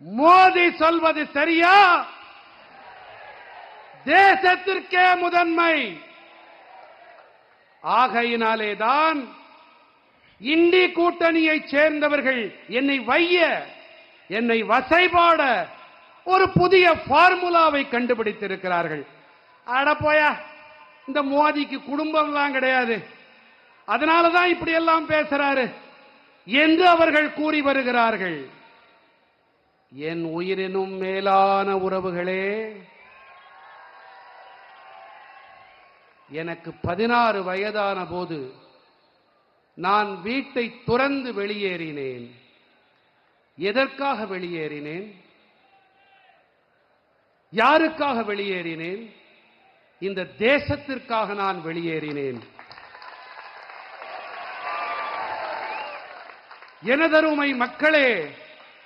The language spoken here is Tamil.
மோடி சொல்வது சரியா? தேசத்திற்கே முதன்மை. ஆகையினாலேதான் இண்டி கூட்டணியைச் சேர்ந்தவர்கள் என்னை வசைபாட ஒரு புதிய பார்முலாவை கண்டுபிடித்திருக்கிறார்கள். அட போயா, இந்த மோடிக்கு குடும்பம்லாம் கிடையாது, அதனாலதான் இப்படி எல்லாம் பேசுறாரு என்று அவர்கள் கூறி வருகிறார்கள். என் உயிரினும் மேலான உறவுகளே, எனக்கு 16 வயதான போது நான் வீட்டை துறந்து வெளியேறினேன். எதற்காக வெளியேறினேன்? யாருக்காக வெளியேறினேன்? இந்த தேசத்திற்காக நான் வெளியேறினேன். எனதருமை மக்களே,